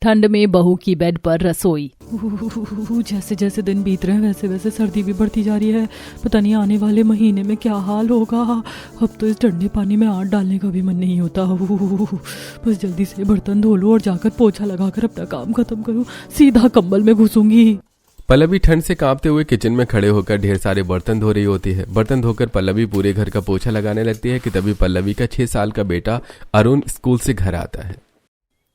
ठंड में बहू की बेड पर रसोई। जैसे जैसे दिन बीत रहे हैं वैसे वैसे सर्दी भी बढ़ती जा रही है। पता नहीं आने वाले महीने में क्या हाल होगा। अब तो इस ठंडे पानी में हाथ डालने का भी मन नहीं होता। बस जल्दी से बर्तन धो लूं और जाकर पोछा लगाकर अपना काम खत्म करूं, सीधा कंबल में घुसूंगी। पल्लवी ठंड से कांपते हुए किचन में खड़े होकर ढेर सारे बर्तन धो रही होती है। बर्तन धोकर पल्लवी पूरे घर का पोछा लगाने लगती है कि तभी पल्लवी का 6 साल का बेटा अरुण स्कूल से घर आता है।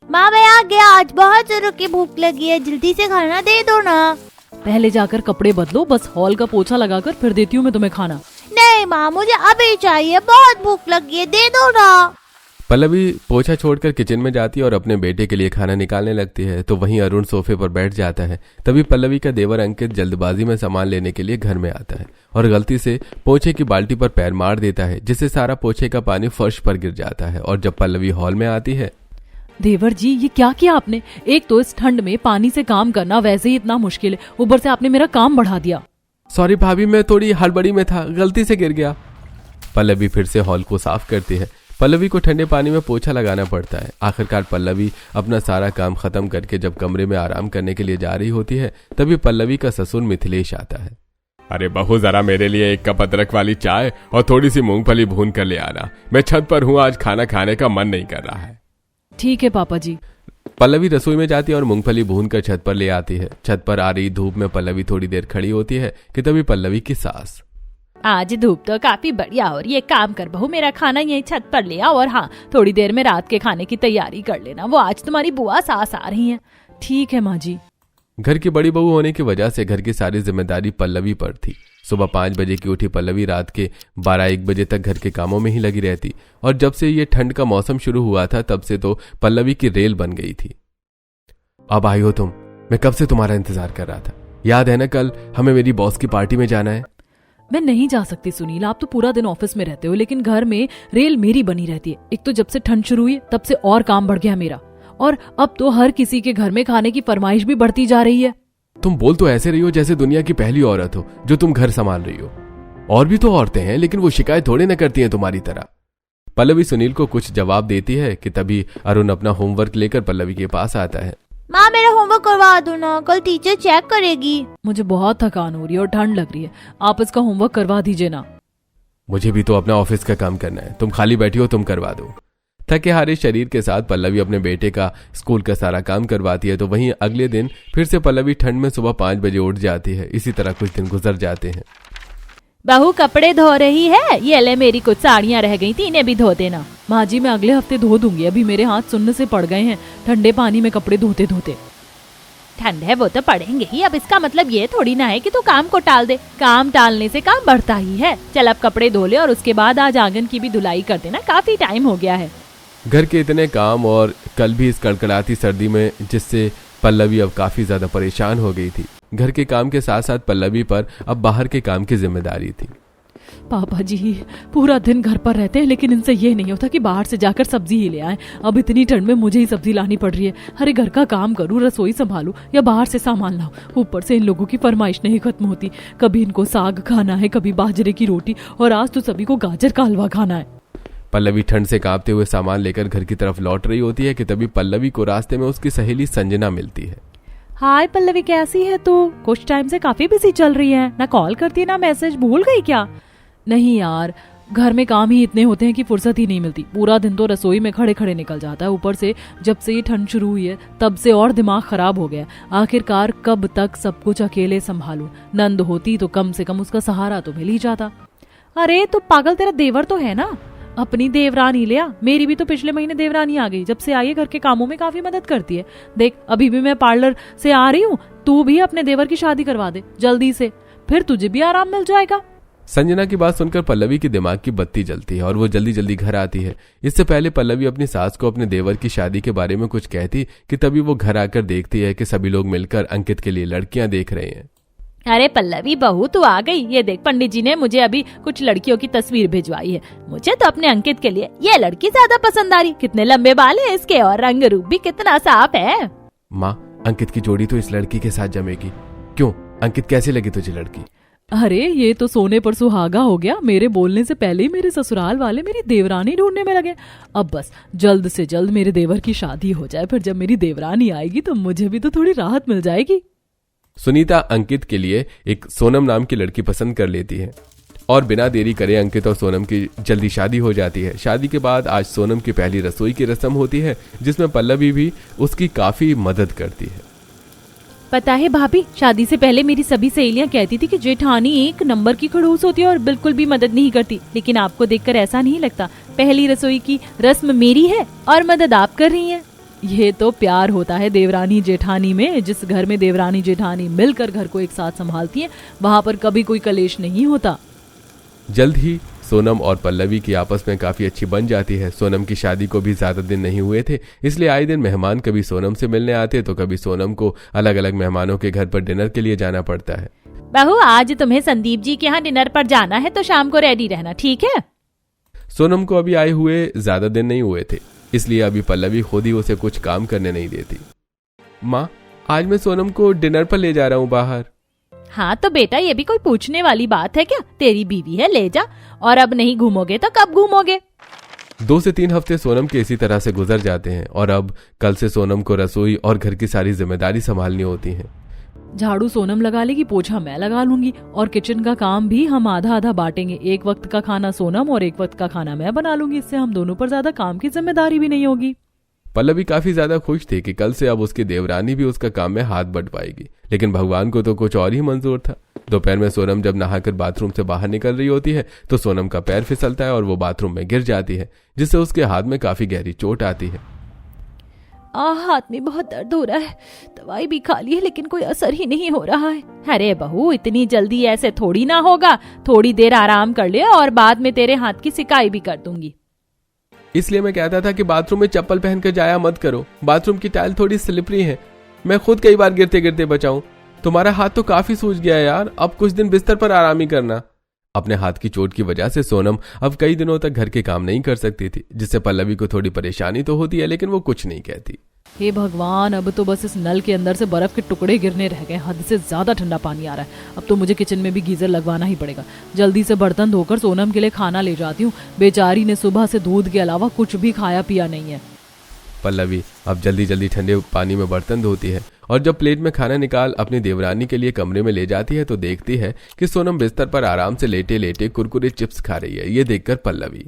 माँ मैं आ गया, आज बहुत जोरों की भूख लगी है, जल्दी से खाना दे दो ना। पहले जाकर कपड़े बदलो, बस हॉल का पोछा लगाकर फिर देती हूँ मैं तुम्हें खाना। नहीं माँ, मुझे अभी चाहिए, बहुत भूख लगी है, दे दो ना। पल्लवी पोछा छोड़कर किचन में जाती है और अपने बेटे के लिए खाना निकालने लगती है तो वहीं अरुण सोफे पर बैठ जाता है। तभी पल्लवी का देवर अंकित जल्दबाजी में सामान लेने के लिए घर में आता है और गलती से पोछे की बाल्टी पर पैर मार देता है, जिससे सारा पोछे का पानी फर्श पर गिर जाता है। और जब पल्लवी हॉल में आती है, देवर जी ये क्या किया आपने? एक तो इस ठंड में पानी से काम करना वैसे ही इतना मुश्किल है, ऊपर से आपने मेरा काम बढ़ा दिया। सॉरी भाभी, मैं थोड़ी हड़बड़ी में था, गलती से गिर गया। पल्लवी फिर से हॉल को साफ करती है। पल्लवी को ठंडे पानी में पोछा लगाना पड़ता है। आखिरकार पल्लवी अपना सारा काम खत्म करके जब कमरे में आराम करने के लिए जा रही होती है तभी पल्लवी का ससुर मिथिलेश आता है। अरे बहू, जरा मेरे लिए 1 कप अदरक वाली चाय और थोड़ी सी मूंगफली भून कर ले आना। मैं छत पर हूँ, आज खाना खाने का मन नहीं कर रहा है। ठीक है पापा जी। पल्लवी रसोई में जाती है और मूंगफली भून कर छत पर ले आती है। छत पर आ रही धूप में पल्लवी थोड़ी देर खड़ी होती है कि तभी पल्लवी की सास, आज धूप तो काफी बढ़िया हो रही है, काम कर बहू, मेरा खाना यही छत पर ले आओ और हाँ थोड़ी देर में रात के खाने की तैयारी कर लेना, वो आज तुम्हारी बुआ सास आ रही हैं। ठीक है माँ जी। घर की बड़ी बहू होने की वजह से घर की सारी जिम्मेदारी पल्लवी पर थी। सुबह 5 बजे की उठी पल्लवी रात के 12-1 बजे तक घर के कामों में ही लगी रहती और जब से ये ठंड का मौसम शुरू हुआ था तब से तो पल्लवी की रेल बन गई थी। अब आई हो तुम, मैं कब से तुम्हारा इंतजार कर रहा था। याद है ना कल हमें मेरी बॉस की पार्टी में जाना है। मैं नहीं जा सकती सुनील, आप तो पूरा दिन ऑफिस में रहते हो लेकिन घर में रेल मेरी बनी रहती है। एक तो जब से ठंड शुरू हुई तब से और काम बढ़ गया मेरा, और अब तो हर किसी के घर में खाने की फरमाइश भी बढ़ती जा रही है। तुम बोल तो ऐसे रही हो जैसे दुनिया की पहली औरत हो जो तुम घर संभाल रही हो। और भी तो औरतें हैं लेकिन वो शिकायत थोड़े न करती हैं तुम्हारी तरह। पल्लवी सुनील को कुछ जवाब देती है कि तभी अरुण अपना होमवर्क लेकर पल्लवी के पास आता है। माँ मेरा होमवर्क करवा दो ना, कल टीचर चेक करेगी। मुझे बहुत थकान हो रही है और ठंड लग रही है, आप इसका होमवर्क करवा दीजिए ना। मुझे भी तो अपना ऑफिस का काम करना है, तुम खाली बैठी हो, तुम करवा दो। थके हारे शरीर के साथ पल्लवी अपने बेटे का स्कूल का सारा काम करवाती है तो वहीं अगले दिन फिर से पल्लवी ठंड में सुबह 5 बजे उठ जाती है। इसी तरह कुछ दिन गुजर जाते हैं। बहू कपड़े धो रही है, ये ले मेरी कुछ साड़ियाँ रह गई थी, इन्हें भी धो देना। माँ जी मैं अगले हफ्ते धो दूंगी, अभी मेरे हाथ सुन्न से पड़ गए हैं ठंडे पानी में कपड़े धोते धोते। ठंड है वो तो पड़ेंगे ही, अब इसका मतलब ये थोड़ी ना है कि तू काम को टाल दे, काम टालने से काम बढ़ता ही है। चल अब कपड़े धो ले और उसके बाद आज आंगन की भी धुलाई कर देना, काफी टाइम हो गया है। घर के इतने काम और कल भी इस कड़कड़ाती सर्दी में जिससे पल्लवी अब काफी ज्यादा परेशान हो गई थी। घर के काम के साथ साथ पल्लवी पर अब बाहर के काम की जिम्मेदारी थी। पापा जी पूरा दिन घर पर रहते हैं लेकिन इनसे ये नहीं होता कि बाहर से जाकर सब्जी ही ले आए। अब इतनी ठंड में मुझे ही सब्जी लानी पड़ रही है। अरे घर का काम करूँ, रसोई संभालूं या बाहर से सामान लाऊं, ऊपर से इन लोगों की फरमाइश नहीं खत्म होती। कभी इनको साग खाना है, कभी बाजरे की रोटी, और आज तो सभी को गाजर का हलवा खाना है। पल्लवी ठंड से कांपते हुए सामान लेकर घर की तरफ लौट रही होती है कि तभी पल्लवी को रास्ते में उसकी सहेली संजना मिलती है। हाय पल्लवी, कैसी है तू? कुछ टाइम से काफी बिजी चल रही है, ना कॉल करती है ना मैसेज, भूल गई क्या? नहीं यार, घर में काम ही इतने होते हैं कि फुर्सत ही नहीं मिलती। पूरा दिन तो रसोई में खड़े खड़े निकल जाता है। ऊपर से जब से ये ठंड शुरू हुई है तब से और दिमाग खराब हो गया। आखिरकार कब तक सब कुछ अकेले संभालूं? नंद होती तो कम से कम उसका सहारा तो मिल ही जाता। अरे तो पागल, तेरा देवर तो है ना, अपनी देवरानी ले आ। मेरी भी तो पिछले महीने देवरानी आ गई, जब से आई है घर के कामों में काफी मदद करती है। देख अभी भी मैं पार्लर से आ रही हूँ, तू भी अपने देवर की शादी करवा दे जल्दी से, फिर तुझे भी आराम मिल जाएगा। संजना की बात सुनकर पल्लवी की दिमाग की बत्ती जलती है और वो जल्दी जल्दी घर आती है। इससे पहले पल्लवी अपनी सास को अपने देवर की शादी के बारे में कुछ कहती कि तभी वो घर आकर देखती है कि सभी लोग मिलकर अंकित के लिए लड़कियां देख रहे हैं। अरे पल्लवी बहू तू आ गई, ये देख पंडित जी ने मुझे अभी कुछ लड़कियों की तस्वीर भिजवाई है। मुझे तो अपने अंकित के लिए ये लड़की ज्यादा पसंद आ रही, कितने लंबे बाल है इसके और रंग रूप भी कितना साफ है। माँ, अंकित की जोड़ी तो इस लड़की के साथ जमेगी। क्यों, अंकित कैसी लगी तुझे लड़की? अरे ये तो सोने पर सुहागा हो गया। मेरे बोलने से पहले ही मेरे ससुराल वाले मेरी देवरानी ढूंढने में लगे। अब बस जल्द से जल्द मेरे देवर की शादी हो जाए, फिर जब मेरी देवरानी आएगी तो मुझे भी तो थोड़ी राहत मिल जाएगी। सुनीता अंकित के लिए एक सोनम नाम की लड़की पसंद कर लेती है और बिना देरी करे अंकित और सोनम की जल्दी शादी हो जाती है। शादी के बाद आज सोनम की पहली रसोई की रस्म होती है, जिसमें पल्लवी भी उसकी काफी मदद करती है। पता है भाभी, शादी से पहले मेरी सभी सहेलियां कहती थी कि जेठानी एक नंबर की खड़ूस होती है और बिल्कुल भी मदद नहीं करती, लेकिन आपको देखकर ऐसा नहीं लगता। पहली रसोई की रस्म मेरी है और मदद आप कर रही हैं। ये तो प्यार होता है देवरानी जेठानी में। जिस घर में देवरानी जेठानी मिलकर घर को एक साथ संभालती हैं, वहां पर कभी कोई कलेश नहीं होता। जल्द ही सोनम और पल्लवी की आपस में काफी अच्छी बन जाती है। सोनम की शादी को भी ज्यादा दिन नहीं हुए थे, इसलिए आए दिन मेहमान कभी सोनम से मिलने आते तो कभी सोनम को अलग अलग मेहमानों के घर पर डिनर के लिए जाना पड़ता है। बहू, आज तुम्हें संदीप जी के यहाँ डिनर पर जाना है तो शाम को रेडी रहना, ठीक है? सोनम को अभी आए हुए ज्यादा दिन नहीं हुए थे, इसलिए अभी पल्लवी खुद ही उसे कुछ काम करने नहीं देती। माँ, आज मैं सोनम को डिनर पर ले जा रहा हूँ बाहर। हाँ तो बेटा, ये भी कोई पूछने वाली बात है क्या? तेरी बीवी है, ले जा। और अब नहीं घूमोगे तो कब घूमोगे? 2 से 3 हफ्ते सोनम के इसी तरह से गुजर जाते हैं और अब कल से सोनम को रसोई और घर की सारी जिम्मेदारी संभालनी होती है। झाड़ू सोनम लगा लेगी, पोछा मैं लगा लूंगी और किचन का काम भी हम आधा आधा बांटेंगे। एक वक्त का खाना सोनम और एक वक्त का खाना मैं बना लूंगी। इससे हम दोनों पर ज्यादा काम की जिम्मेदारी भी नहीं होगी। पल्लवी काफी ज्यादा खुश थी कि कल से अब उसकी देवरानी भी उसका काम में हाथ बंटवाएगी, लेकिन भगवान को तो कुछ और ही मंजूर था। दोपहर में सोनम जब नहाकर बाथरूम से बाहर निकल रही होती है तो सोनम का पैर फिसलता है और वो बाथरूम में गिर जाती है, जिससे उसके हाथ में काफी गहरी चोट आती है। हाथ में बहुत दर्द हो रहा है, दवाई भी खा ली है लेकिन कोई असर ही नहीं हो रहा है। अरे बहू, इतनी जल्दी ऐसे थोड़ी ना होगा। थोड़ी देर आराम कर ले और बाद में तेरे हाथ की सिकाई भी कर दूंगी। इसलिए मैं कहता था कि बाथरूम में चप्पल पहनकर जाया मत करो। बाथरूम की टाइल थोड़ी स्लिपरी है, मैं खुद कई बार गिरते गिरते बचाऊं। तुम्हारा हाथ तो काफी सूज गया है यार, अब कुछ दिन बिस्तर पर आराम ही करना। अपने हाथ की चोट की वजह से सोनम अब कई दिनों तक घर के काम नहीं कर सकती थी, जिससे पल्लवी को थोड़ी परेशानी तो होती है, लेकिन वो कुछ नहीं कहती। हे भगवान, अब तो बस इस नल के अंदर से बर्फ के टुकड़े गिरने रह गए। हद से ज्यादा ठंडा पानी आ रहा है। अब तो मुझे किचन में भी गीजर लगवाना ही पड़ेगा। जल्दी से बर्तन धोकर सोनम के लिए खाना ले जाती हूँ। बेचारी ने सुबह से दूध के अलावा कुछ भी खाया पिया नहीं है। पल्लवी अब जल्दी जल्दी ठंडे पानी में बर्तन धोती है और जब प्लेट में खाना निकाल अपनी देवरानी के लिए कमरे में ले जाती है तो देखती है कि सोनम बिस्तर पर आराम से लेटे लेटे कुरकुरे चिप्स खा रही है। ये देखकर पल्लवी,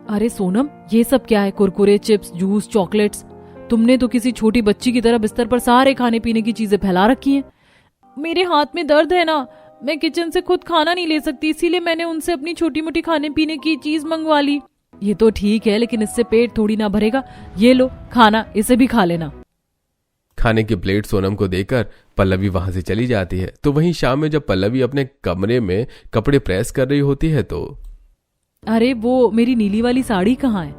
अरे सोनम, ये सब क्या है? Kurkure, chips, juice, chocolates? तुमने तो किसी छोटी बच्ची की तरह बिस्तर पर सारे खाने पीने की चीजें फैला रखी हैं। मेरे हाथ में दर्द है ना, मैं किचन से खुद खाना नहीं ले सकती, इसीलिए मैंने उनसे अपनी छोटी मोटी खाने पीने की चीज मंगवा ली। ये तो ठीक है, लेकिन इससे पेट थोड़ी ना भरेगा। ये लो खाना, इसे भी खा लेना। खाने की प्लेट सोनम को देकर पल्लवी वहां से चली जाती है। तो वहीं शाम में जब पल्लवी अपने कमरे में कपड़े प्रेस कर रही होती है तो अरे वो मेरी नीली वाली साड़ी कहाँ है?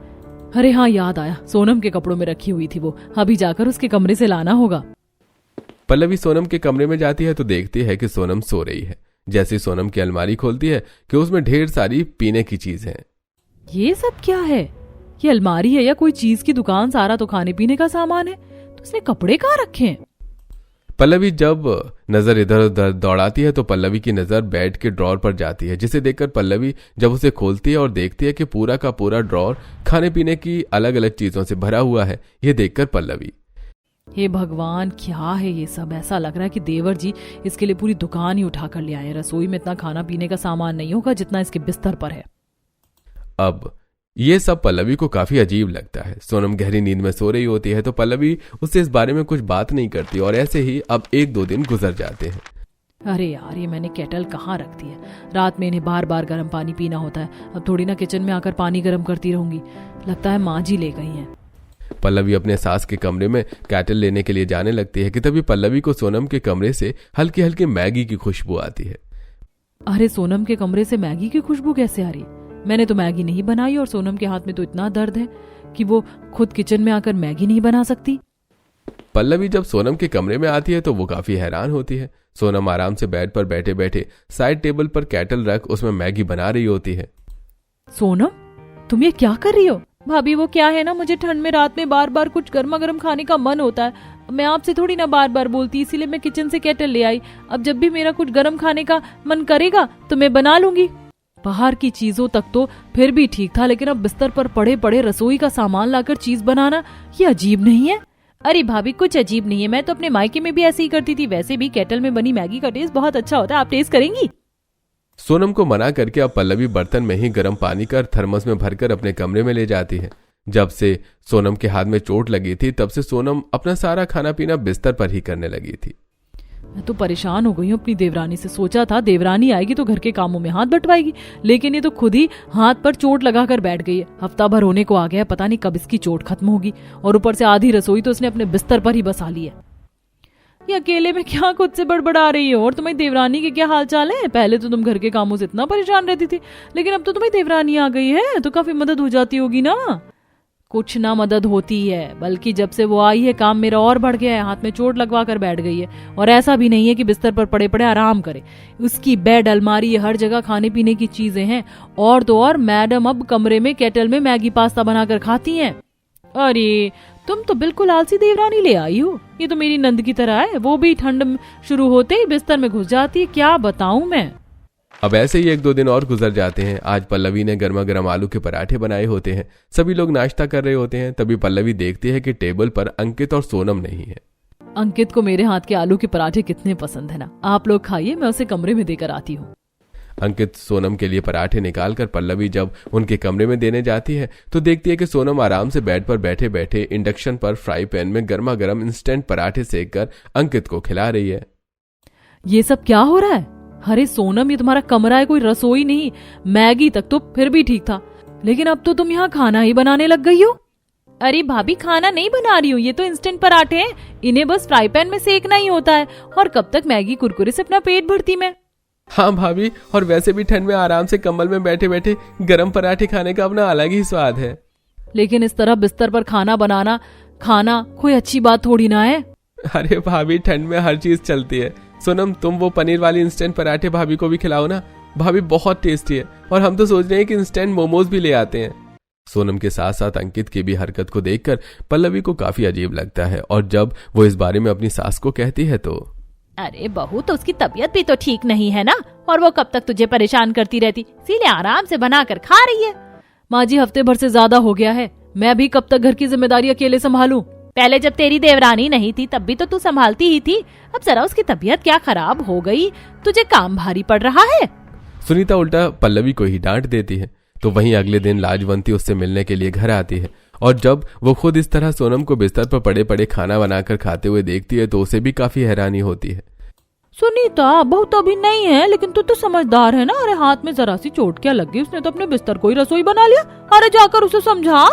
अरे हाँ, याद आया, सोनम के कपड़ों में रखी हुई थी वो। अभी जाकर उसके कमरे से लाना होगा। पल्लवी सोनम के कमरे में जाती है तो देखती है कि सोनम सो रही है। जैसे सोनम की अलमारी खोलती है कि उसमें ढेर सारी पीने की चीज है। ये सब क्या है? ये अलमारी है या कोई चीज की दुकान? सारा तो खाने पीने का सामान है, तो उसने कपड़े कहाँ रखे हैं? पल्लवी जब नजर इधर उधर दौड़ाती है तो पल्लवी की नजर बेड के ड्रॉर पर जाती है, जिसे देखकर पल्लवी जब उसे खोलती है और देखती है कि पूरा का पूरा ड्रॉर खाने पीने की अलग अलग चीजों से भरा हुआ है। ये देखकर पल्लवी, हे भगवान, क्या है ये सब? ऐसा लग रहा है कि देवर जी इसके लिए पूरी दुकान ही उठा कर ले आए। रसोई में इतना खाना पीने का सामान नहीं होगा जितना इसके बिस्तर पर है। अब ये सब पल्लवी को काफी अजीब लगता है। सोनम गहरी नींद में सो रही होती है तो पल्लवी उससे इस बारे में कुछ बात नहीं करती और ऐसे ही अब 1-2 दिन गुजर जाते हैं। अरे यार, ये मैंने केटल कहाँ रख दी है? रात में इन्हें बार बार गर्म पानी पीना होता है। अब थोड़ी ना किचन में आकर पानी गर्म करती रहूंगी। लगता है माँ जी ले गई हैं। पल्लवी अपने सास के कमरे में केटल लेने के लिए जाने लगती है कि तभी पल्लवी को सोनम के कमरे से हल्की हल्की मैगी की खुशबू आती है। अरे सोनम के कमरे से मैगी की खुशबू कैसे आ रही? मैंने तो मैगी नहीं बनाई और सोनम के हाथ में तो इतना दर्द है कि वो खुद किचन में आकर मैगी नहीं बना सकती। पल्लवी जब सोनम के कमरे में आती है तो वो काफी हैरान होती है। सोनम आराम से बेड पर बैठे बैठे साइड टेबल पर केटल रख उसमें मैगी बना रही होती है। सोनम, तुम ये क्या कर रही हो? भाभी वो क्या है ना, मुझे ठंड में रात में बार बार कुछ गर्मा गर्म खाने का मन होता है। मैं आपसे थोड़ी ना बार बार बोलती, इसीलिए मैं किचन से केटल ले आई। अब जब भी मेरा कुछ गर्म खाने का मन करेगा तो मैं बना लूंगी। बाहर की चीजों तक तो फिर भी ठीक था, लेकिन अब बिस्तर पर पड़े पड़े रसोई का सामान लाकर चीज बनाना ये अजीब नहीं है? अरे भाभी कुछ अजीब नहीं है, मैं तो अपने मायके में भी ऐसे ही करती थी। वैसे भी केटल में बनी मैगी का टेस्ट बहुत अच्छा होता है, आप टेस्ट करेंगी? सोनम को मना करके अब पल्लवी बर्तन में ही गर्म पानी कर थर्मस में भरकर अपने कमरे में ले जाती है। जब से सोनम के हाथ में चोट लगी थी तब से सोनम अपना सारा खाना पीना बिस्तर पर ही करने लगी थी। मैं तो परेशान हो गई हूँ अपनी देवरानी से। सोचा था देवरानी आएगी तो घर के कामों में हाथ बंटवाएगी, लेकिन ये तो खुद ही हाथ पर चोट लगाकर बैठ गई है। हफ्ता भर होने को आ गया, पता नहीं कब इसकी चोट खत्म होगी। और ऊपर से आधी रसोई तो उसने अपने बिस्तर पर ही बसा ली है। ये अकेले में क्या खुद से बड़बड़ा रही हो? और तुम्हारी देवरानी के क्या हाल चाल है? पहले तो तुम घर के कामों से इतना परेशान रहती थी, लेकिन अब तो तुम्हारी देवरानी आ गई है तो काफी मदद हो जाती होगी ना। कुछ ना मदद होती है, बल्कि जब से वो आई है काम मेरा और बढ़ गया है। हाथ में चोट लगवा कर बैठ गई है, और ऐसा भी नहीं है कि बिस्तर पर पड़े पड़े आराम करे। उसकी बेड, अलमारी, ये हर जगह खाने पीने की चीजें हैं। और तो और मैडम अब कमरे में केटल में मैगी पास्ता बनाकर खाती हैं। अरे तुम तो बिल्कुल आलसी देवरानी ले आई हो। ये तो मेरी नंद की तरह है, वो भी ठंड शुरू होते ही बिस्तर में घुस जाती है। क्या बताऊं मैं। अब ऐसे ही 1-2 दिन और गुजर जाते हैं। आज पल्लवी ने गर्मा गर्म आलू के पराठे बनाए होते हैं। सभी लोग नाश्ता कर रहे होते हैं। तभी पल्लवी देखती है कि टेबल पर अंकित और सोनम नहीं है। अंकित को मेरे हाथ के आलू के पराठे कितने पसंद है ना। आप लोग खाइए, मैं उसे कमरे में देकर आती हूँ। अंकित सोनम के लिए पराठे निकालकर पल्लवी जब उनके कमरे में देने जाती है तो देखती है कि सोनम आराम से बेड पर बैठे बैठे इंडक्शन पर फ्राई पैन में गर्मा गर्म इंस्टेंट पराठे सेक कर अंकित को खिला रही है। ये सब क्या हो रहा है? अरे सोनम, ये तुम्हारा कमरा है, कोई रसोई नहीं। मैगी तक तो फिर भी ठीक था, लेकिन अब तो तुम यहाँ खाना ही बनाने लग गई हो। अरे भाभी खाना नहीं बना रही हूँ, ये तो इंस्टेंट पराठे हैं। इन्हें बस फ्राई पैन में सेकना ही होता है। और कब तक मैगी कुरकुरे से अपना पेट भरती मैं। हाँ भाभी, और वैसे भी ठंड में आराम से कंबल में बैठे बैठे गर्म पराठे खाने का अपना अलग ही स्वाद है। लेकिन इस तरह बिस्तर पर खाना बनाना खाना कोई अच्छी बात थोड़ी ना है। अरे भाभी, ठंड में हर चीज चलती है। सोनम, तुम वो पनीर वाली इंस्टेंट पराठे भाभी को भी खिलाओ ना। भाभी बहुत टेस्टी है, और हम तो सोच रहे हैं कि इंस्टेंट मोमोज भी ले आते हैं। सोनम के साथ साथ अंकित की भी हरकत को देखकर पल्लवी को काफी अजीब लगता है, और जब वो इस बारे में अपनी सास को कहती है तो अरे बहू, तो उसकी तबीयत भी तो ठीक नहीं है ना, और वो कब तक तुझे परेशान करती रहती, इसीलिए आराम से बनाकर खा रही है। माँ जी, हफ्ते भर से ज्यादा हो गया है। मैं भी कब तक घर की जिम्मेदारी अकेले संभालूं? पहले जब तेरी देवरानी नहीं थी तब भी तो तू संभालती ही थी। अब जरा उसकी तबीयत क्या खराब हो गई, तुझे काम भारी पड़ रहा है। सुनीता उल्टा पल्लवी को ही डांट देती है। तो वहीं अगले दिन लाजवंती उससे मिलने के लिए घर आती है, और जब वो खुद इस तरह सोनम को बिस्तर पर पड़े पड़े खाना बनाकर खाते हुए देखती है तो उसे भी काफी हैरानी होती है। सुनीता, बहू तो अभी नहीं है, लेकिन तू तो समझदार है ना। अरे हाथ में जरा सी चोट क्या लग गई, उसने तो अपने बिस्तर को ही रसोई बना लिया। अरे जाकर उसे समझा।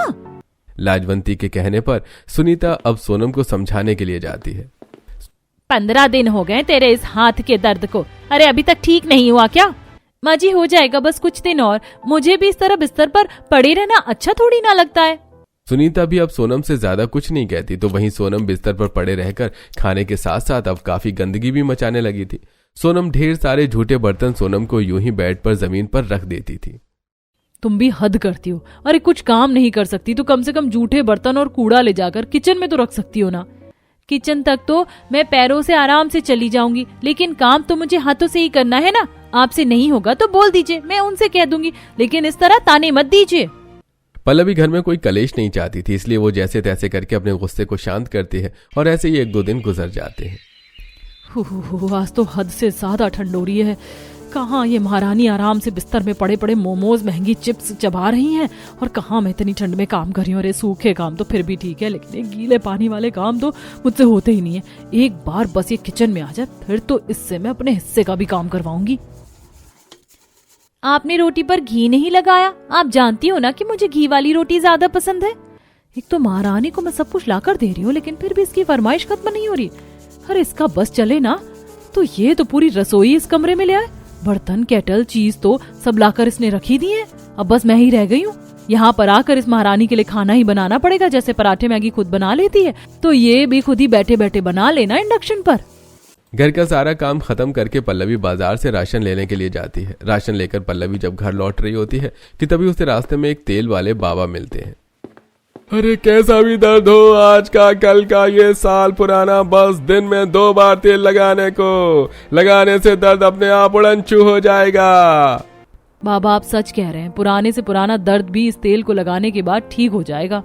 लाजवंती के कहने पर सुनीता अब सोनम को समझाने के लिए जाती है। 15 दिन हो गए तेरे इस हाथ के दर्द को, अरे अभी तक ठीक नहीं हुआ क्या? माँ जी, हो जाएगा, बस कुछ दिन और। मुझे भी इस तरह बिस्तर पर पड़े रहना अच्छा थोड़ी ना लगता है। सुनीता भी अब सोनम से ज्यादा कुछ नहीं कहती। तो वहीं सोनम बिस्तर पर पड़े रहकर खाने के साथ साथ अब काफी गंदगी भी मचाने लगी थी। सोनम ढेर सारे झूठे बर्तन सोनम को यूं ही बेड पर जमीन पर रख देती थी। तुम भी हद करती हो। अरे कुछ काम नहीं कर सकती तो कम से कम जूठे बर्तन और कूड़ा ले जाकर किचन में तो रख सकती हो ना। किचन तक तो मैं पैरों से आराम से चली जाऊंगी, लेकिन काम तो मुझे हाथों से ही करना है ना। आपसे नहीं होगा तो बोल दीजिए, मैं उनसे कह दूंगी, लेकिन इस तरह ताने मत दीजिए। पल्लवी घर में कोई कलेश नहीं चाहती थी, इसलिए वो जैसे तैसे करके अपने गुस्से को शांत करती है, और ऐसे ही 1-2 दिन गुजर जाते हैं। आज तो हद से ज्यादा ठंड हो रही है। कहाँ ये महारानी आराम से बिस्तर में पड़े पड़े मोमोज, महंगी चिप्स चबा रही हैं, और कहाँ मैं इतनी ठंड में काम कर रही हूँ। अरे सूखे काम तो फिर भी ठीक है, लेकिन ये गीले पानी वाले काम तो मुझसे होते ही नहीं है। एक बार बस ये किचन में आ जाए, फिर तो इससे मैं अपने हिस्से का भी काम करवाऊंगी। आपने रोटी पर घी नहीं लगाया? आप जानती हो ना कि मुझे घी वाली रोटी ज्यादा पसंद है। एक तो महारानी को मैं सब कुछ लाकर दे रही हूँ, लेकिन फिर भी इसकी फरमाइश खत्म नहीं हो रही। अरे इसका बस चले ना, तो ये तो पूरी रसोई इस कमरे में ले आए। बर्तन, केटल, चीज तो सब लाकर इसने रखी दी है। अब बस मैं ही रह गई हूँ। यहाँ पर आकर इस महारानी के लिए खाना ही बनाना पड़ेगा। जैसे पराठे मैगी खुद बना लेती है, तो ये भी खुद ही बैठे बैठे बना लेना इंडक्शन पर। घर का सारा काम खत्म करके पल्लवी बाजार से राशन लेने के लिए जाती है। राशन लेकर पल्लवी जब घर लौट रही होती है कि तभी उसे रास्ते में एक तेल वाले बाबा मिलते हैं। अरे कैसा भी दर्द हो, आज का कल का ये साल पुराना, बस दिन में 2 बार तेल लगाने से दर्द अपने आप उड़नछू हो जाएगा। बाबा आप सच कह रहे हैं, पुराने से पुराना दर्द भी इस तेल को लगाने के बाद ठीक हो जाएगा।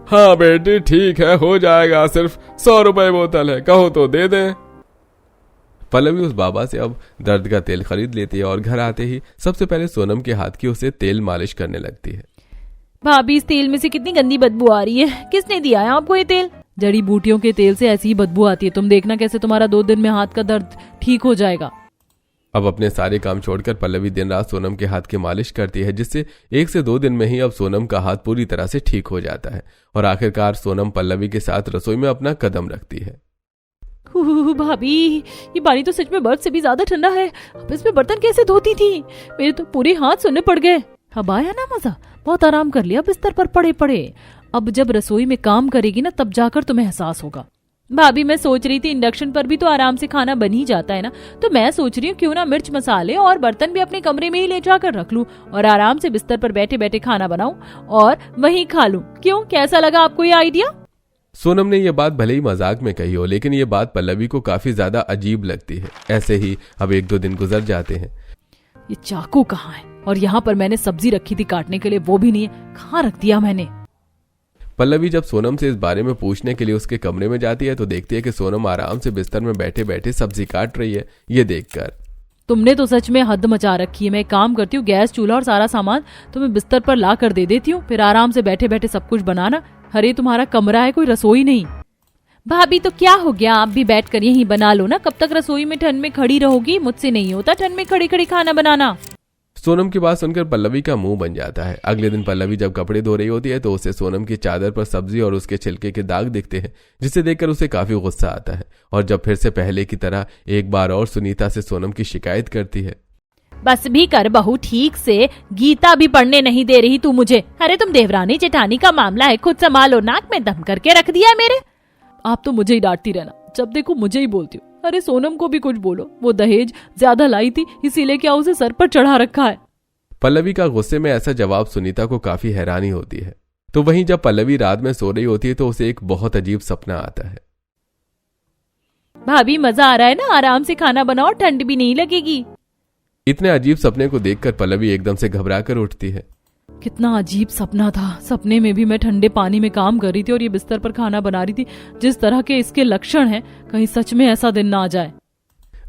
हाँ बेटी ठीक है, हो जाएगा, सिर्फ 100 रुपए बोतल है, कहो तो दे दें। पल्लवी उस बाबा से अब दर्द का तेल खरीद लेती है और घर आते ही सबसे पहले सोनम के हाथ की उसे तेल मालिश करने लगती है। भाभी इस तेल में से कितनी गंदी बदबू आ रही है, किसने दिया है आपको ये तेल? जड़ी बूटियों के तेल से ऐसी ही बदबू आती है, तुम देखना कैसे तुम्हारा 2 दिन में हाथ का दर्द ठीक हो जाएगा। अब अपने सारे काम छोड़कर पल्लवी दिन रात सोनम के हाथ की मालिश करती है, जिससे 1 से 2 दिन में ही अब सोनम का हाथ पूरी तरह से ठीक हो जाता है और आखिरकार सोनम पल्लवी के साथ रसोई में अपना कदम रखती है। भाभी ये पानी तो सच में बर्फ से भी ज्यादा ठंडा है, अब इसमें बर्तन कैसे धोती थी? मेरे तो पूरे हाथ सुनने पड़ गए। अब आया ना मजा, बहुत आराम कर लिया बिस्तर पर पड़े पड़े। अब जब रसोई में काम करेगी ना तब जाकर तुम्हें एहसास होगा। भाभी मैं सोच रही थी इंडक्शन पर भी तो आराम से खाना बन ही जाता है ना, तो मैं सोच रही हूँ क्यों ना मिर्च मसाले और बर्तन भी अपने कमरे में ही ले जाकर रख लूं और आराम से बिस्तर पर बैठे बैठे खाना बनाऊं और वहीं खा लूं। क्यों, कैसा लगा आपको ये आइडिया? सोनम ने यह बात भले ही मजाक में कही हो, लेकिन यह बात पल्लवी को काफी ज्यादा अजीब लगती है। ऐसे ही अब 1-2 दिन गुजर जाते हैं। ये चाकू कहाँ है? और यहाँ पर मैंने सब्जी रखी थी काटने के लिए, वो भी नहीं है, कहाँ रख दिया मैंने? पल्लवी जब सोनम से इस बारे में पूछने के लिए उसके कमरे में जाती है तो देखती है कि सोनम आराम से बिस्तर में बैठे बैठे सब्जी काट रही है। ये देखकर तुमने तो सच में हद मचा रखी है। मैं काम करती हूँ, गैस चूल्हा और सारा सामान तुम्हें बिस्तर पर ला कर दे देती हूँ, फिर आराम से बैठे बैठे सब कुछ बनाना। अरे तुम्हारा कमरा है, कोई रसोई नहीं। भाभी तो क्या हो गया, आप भी बैठ कर यहीं बना लो ना, कब तक रसोई में ठंड में खड़ी रहोगी? मुझसे नहीं होता ठंड में खड़ी खड़ी खाना बनाना। सोनम की बात सुनकर पल्लवी का मुंह बन जाता है। अगले दिन पल्लवी जब कपड़े धो रही होती है तो उसे सोनम की चादर पर सब्जी और उसके छिलके के दाग दिखते हैं, जिसे देखकर उसे काफी गुस्सा आता है और जब फिर से पहले की तरह एक बार और सुनीता से सोनम की शिकायत करती है। बस भी कर बहू, ठीक से गीता भी पढ़ने नहीं दे रही तू मुझे। अरे तुम देवरानी जेठानी का मामला है, खुद संभालो, नाक में दम करके रख दिया मेरे। आप तो मुझे ही डांटती रहना, जब देखो मुझे ही बोलती हो। अरे सोनम को भी कुछ बोलो, वो दहेज ज्यादा लाई थी इसीलिए क्या उसे सर पर चढ़ा रखा है? पल्लवी का गुस्से में ऐसा जवाब सुनीता को काफी हैरानी होती है। तो वहीं जब पल्लवी रात में सो रही होती है तो उसे एक बहुत अजीब सपना आता है। भाभी मजा आ रहा है ना, आराम से खाना बनाओ, ठंड भी नहीं लगेगी। इतने अजीब सपने को देखकर पल्लवी एकदम से घबरा कर उठती है। कितना अजीब सपना था। सपने में भी मैं ठंडे पानी में काम कर रही थी और ये बिस्तर पर खाना बना रही थी। जिस तरह के इसके लक्षण हैं, कहीं सच में ऐसा दिन ना आ जाए।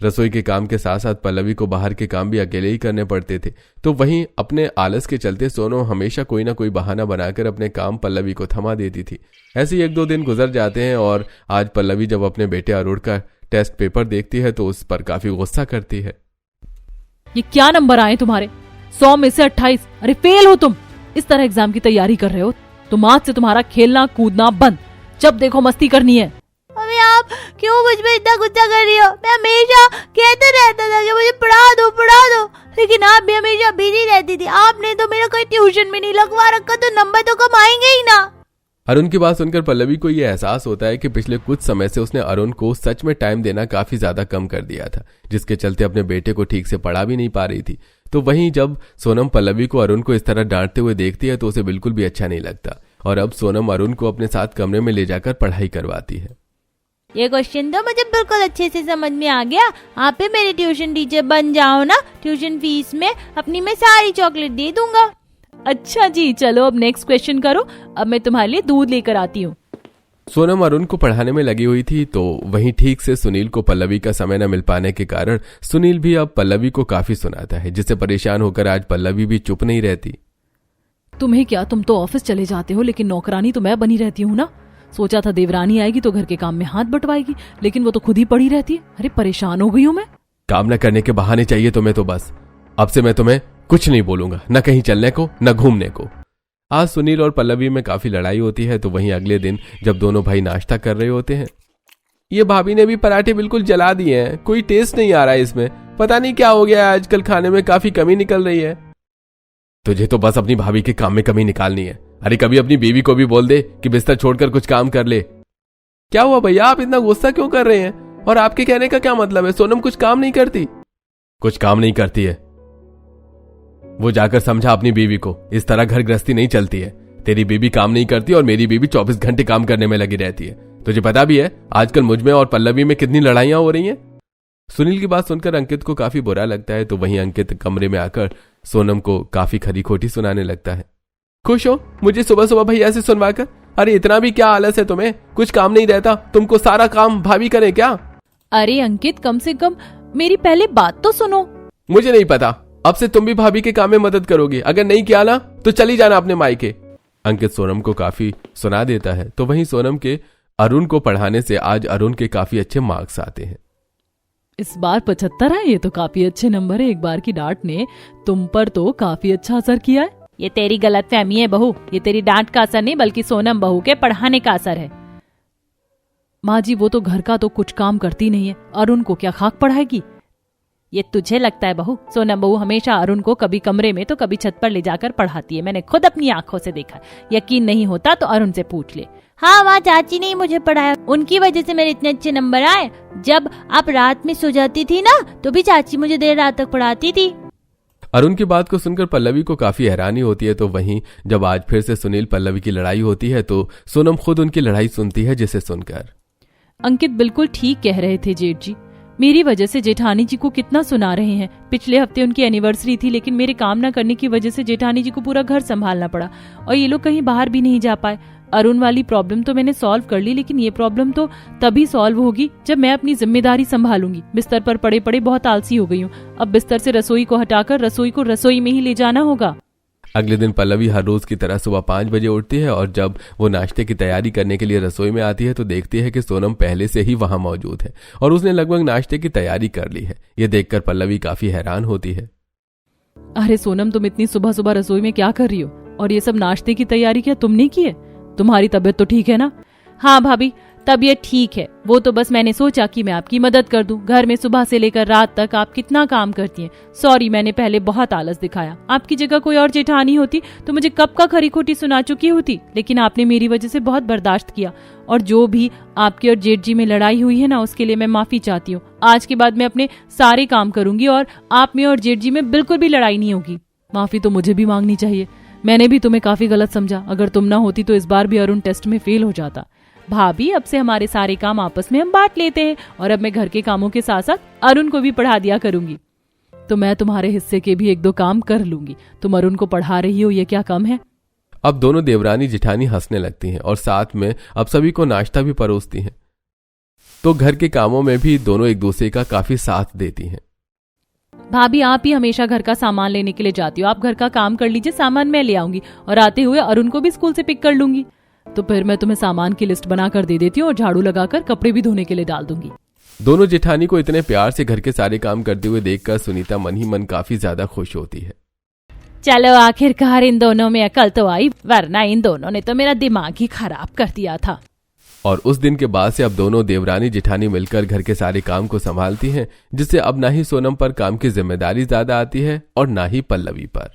रसोई के काम के साथ साथ पल्लवी को बाहर के काम भी अकेले ही करने पड़ते थे, तो वहीं अपने आलस के चलते सोनम हमेशा कोई ना कोई बहाना बनाकर अपने काम पल्लवी को थमा देती थी। ऐसे ही 1-2 दिन गुजर जाते हैं और आज पल्लवी जब अपने बेटे अरुण का टेस्ट पेपर देखती है तो उस पर काफी गुस्सा करती है। ये क्या नंबर आए तुम्हारे? 100 में से 28। अरे फेल हो तुम। इस तरह एग्जाम की तैयारी कर रहे हो तुम? आज से तुम्हारा खेलना कूदना बंद, जब देखो मस्ती करनी है। अरे आप क्यों मुझ पे इतना गुस्सा कर रही हो? मैं हमेशा कहता रहता था कि मुझे पढ़ा दो, लेकिन आप भी हमेशा बिजी रहती थी। आपने तो मेरा कोई ट्यूशन भी नहीं लगवा रखा, तो नंबर तो कम आएंगे ही ना। अरुण की बात सुनकर पल्लवी को यह एहसास होता है कि पिछले कुछ समय से उसने अरुण को सच में टाइम देना काफी ज्यादा कम कर दिया था, जिसके चलते अपने बेटे को ठीक से पढ़ा भी नहीं पा रही थी। तो वहीं जब सोनम पल्लवी को अरुण को इस तरह डांटते हुए देखती है तो उसे बिल्कुल भी अच्छा नहीं लगता और अब सोनम अरुण को अपने साथ कमरे में ले जाकर पढ़ाई करवाती है। ये क्वेश्चन तो मुझे बिल्कुल अच्छे से समझ में आ गया। आप ही मेरी ट्यूशन टीचर बन जाओ ना, ट्यूशन फीस में अपनी मैं सारी चॉकलेट दे दूंगा। अच्छा जी, चलो अब नेक्स्ट क्वेश्चन करो। अब मैं तुम्हारे लिए दूध लेकर आती हूँ। सोनम अरुण को पढ़ाने में लगी हुई थी, तो वहीं ठीक से सुनील को पल्लवी का समय न मिल पाने के कारण सुनील भी अब पल्लवी को काफी सुनाता है, जिससे परेशान होकर आज पल्लवी भी चुप नहीं रहती। तुम्हें क्या, तुम तो ऑफिस चले जाते हो, लेकिन नौकरानी तो मैं बनी रहती हूँ ना। सोचा था देवरानी आएगी तो घर के काम में हाथ बंटवाएगी, लेकिन वो तो खुद ही पड़ी रहती है। अरे परेशान हो गई हूँ मैं। काम न करने के बहाने चाहिए तुम्हें तो बस। अब से मैं तुम्हें कुछ नहीं बोलूंगा, न कहीं चलने को न घूमने को। आज सुनील और पल्लवी में काफी लड़ाई होती है। तो वहीं अगले दिन जब दोनों भाई नाश्ता कर रहे होते हैं, ये भाभी ने भी पराठे बिल्कुल जला दिए हैं, कोई टेस्ट नहीं आ रहा है इसमें, पता नहीं क्या हो गया है, आजकल खाने में काफी कमी निकल रही है। तुझे तो बस अपनी भाभी के काम में कमी निकालनी है। अरे कभी अपनी बीवी को भी बोल दे कि बिस्तर छोड़कर कुछ काम कर ले। क्या हुआ भैया, आप इतना गुस्सा क्यों कर रहे हैं? और आपके कहने का क्या मतलब है? सोनम कुछ काम नहीं करती? कुछ काम नहीं करती है, वो जाकर समझा अपनी बीवी को। इस तरह घर गृहस्थी नहीं चलती है। तेरी बीबी काम नहीं करती और मेरी बीबी 24 घंटे काम करने में लगी रहती है। तुझे पता भी है आजकल मुझ में और पल्लवी में कितनी लड़ाइयां हो रही हैं। सुनील की बात सुनकर अंकित को काफी बुरा लगता है, तो वहीं अंकित कमरे में आकर सोनम को काफी खरी खोटी सुनाने लगता है। खुश हो मुझे सुबह सुबह भैया से सुनवाकर? अरे इतना भी क्या आलस है तुम्हें, कुछ काम नहीं रहता, तुमको सारा काम भाभी करे क्या? अरे अंकित, कम से कम मेरी पहले बात तो सुनो। मुझे नहीं पता, अब से तुम भी भाभी के काम में मदद करोगे, अगर नहीं किया ना तो चली जाना अपने मायके। अंकित सोनम को काफी सुना देता है। तो वहीं सोनम के अरुण को पढ़ाने से आज अरुण के काफी अच्छे मार्क्स आते हैं। इस बार 75 है, ये तो काफी अच्छे नंबर है। एक बार की डांट ने तुम पर तो काफी अच्छा असर किया है। ये तेरी गलतफहमी है बहू, ये तेरी डांट का असर नहीं बल्कि सोनम बहू के पढ़ाने का असर है। माँ जी, वो तो घर का तो कुछ काम करती नहीं है, अरुण को क्या खाक पढ़ाएगी? ये तुझे लगता है बहू? सोनम बहू हमेशा अरुण को कभी कमरे में तो कभी छत पर ले जाकर पढ़ाती है, मैंने खुद अपनी आंखों से देखा। यकीन नहीं होता तो अरुण से पूछ ले। हाँ, वहाँ चाची ने मुझे पढ़ाया, उनकी वजह से मेरे इतने अच्छे नंबर आए। जब आप रात में सो जाती थी ना तो भी चाची मुझे देर रात तक पढ़ाती थी। अरुण की बात को सुनकर पल्लवी को काफी हैरानी होती है। तो वहीं जब आज फिर से सुनील पल्लवी की लड़ाई होती है तो सोनम खुद उनकी लड़ाई सुनती है, जिसे सुनकर अंकित बिल्कुल ठीक कह रहे थे जेठ जी, मेरी वजह से जेठानी जी को कितना सुना रहे हैं। पिछले हफ्ते उनकी एनिवर्सरी थी, लेकिन मेरे काम न करने की वजह से जेठानी जी को पूरा घर संभालना पड़ा और ये लोग कहीं बाहर भी नहीं जा पाए। अरुण वाली प्रॉब्लम तो मैंने सॉल्व कर ली, लेकिन ये प्रॉब्लम तो तभी सॉल्व होगी जब मैं अपनी जिम्मेदारी संभालूंगी। बिस्तर पर पड़े पड़े बहुत आलसी हो गई हूँ, अब बिस्तर से रसोई को हटाकर रसोई को रसोई में ही ले जाना होगा। अगले दिन पल्लवी हर रोज की तरह सुबह 5 बजे उठती है और जब वो नाश्ते की तैयारी करने के लिए रसोई में आती है तो देखती है कि सोनम पहले से ही वहां मौजूद है और उसने लगभग नाश्ते की तैयारी कर ली है। ये देखकर पल्लवी काफी हैरान होती है। अरे सोनम, तुम इतनी सुबह सुबह रसोई में क्या कर रही हो? और ये सब नाश्ते की तैयारी क्या तुमने की है? तुम्हारी तबीयत तो ठीक है ना? हाँ भाभी, तबीयत ठीक है। वो तो बस मैंने सोचा कि मैं आपकी मदद कर दूं। घर में सुबह से लेकर रात तक आप कितना काम करती हैं। सॉरी, मैंने पहले बहुत आलस दिखाया। आपकी जगह कोई और जेठानी होती तो मुझे कब का खरी खोटी सुना चुकी होती, लेकिन आपने मेरी वजह से बहुत बर्दाश्त किया। और जो भी आपकी और जेठ जी में लड़ाई हुई है ना, उसके लिए मैं माफी चाहती हूँ। आज के बाद मैं अपने सारे काम करूंगी और आप में और जेठ जी में बिल्कुल भी लड़ाई नहीं होगी। माफी तो मुझे भी मांगनी चाहिए, मैंने भी तुम्हें काफी गलत समझा। अगर तुम ना होती तो इस बार भी अरुण टेस्ट में फेल हो जाता। भाभी, अब से हमारे सारे काम आपस में हम बांट लेते हैं और अब मैं घर के कामों के साथ साथ अरुण को भी पढ़ा दिया करूंगी। तो मैं तुम्हारे हिस्से के भी 1-2 काम कर लूंगी। तुम अरुण को पढ़ा रही हो, ये क्या कम है? अब दोनों देवरानी जिठानी हंसने लगती हैं और साथ में अब सभी को नाश्ता भी परोसती हैं। तो घर के कामों में भी दोनों एक दूसरे का काफी साथ देती हैं। भाभी, आप ही हमेशा घर का सामान लेने के लिए जाती हो। आप घर का काम कर लीजिए, सामान मैं ले आऊंगी और आते हुए अरुण को भी स्कूल से पिक कर लूंगी। तो फिर मैं तुम्हें सामान की लिस्ट बनाकर दे देती हूँ और झाड़ू लगाकर कपड़े भी धोने के लिए डाल दूंगी। दोनों जेठानी को इतने प्यार से घर के सारे काम करते हुए देखकर सुनीता मन ही मन काफी ज्यादा खुश होती है। चलो, आखिरकार इन दोनों में अकल तो आई, वरना इन दोनों ने तो मेरा दिमाग ही खराब कर दिया था। और उस दिन के बाद से अब दोनों देवरानी जेठानी मिलकर घर के सारे काम को संभालती हैं, जिससे अब ना ही सोनम पर काम की जिम्मेदारी ज्यादा आती है और ना ही पल्लवी पर।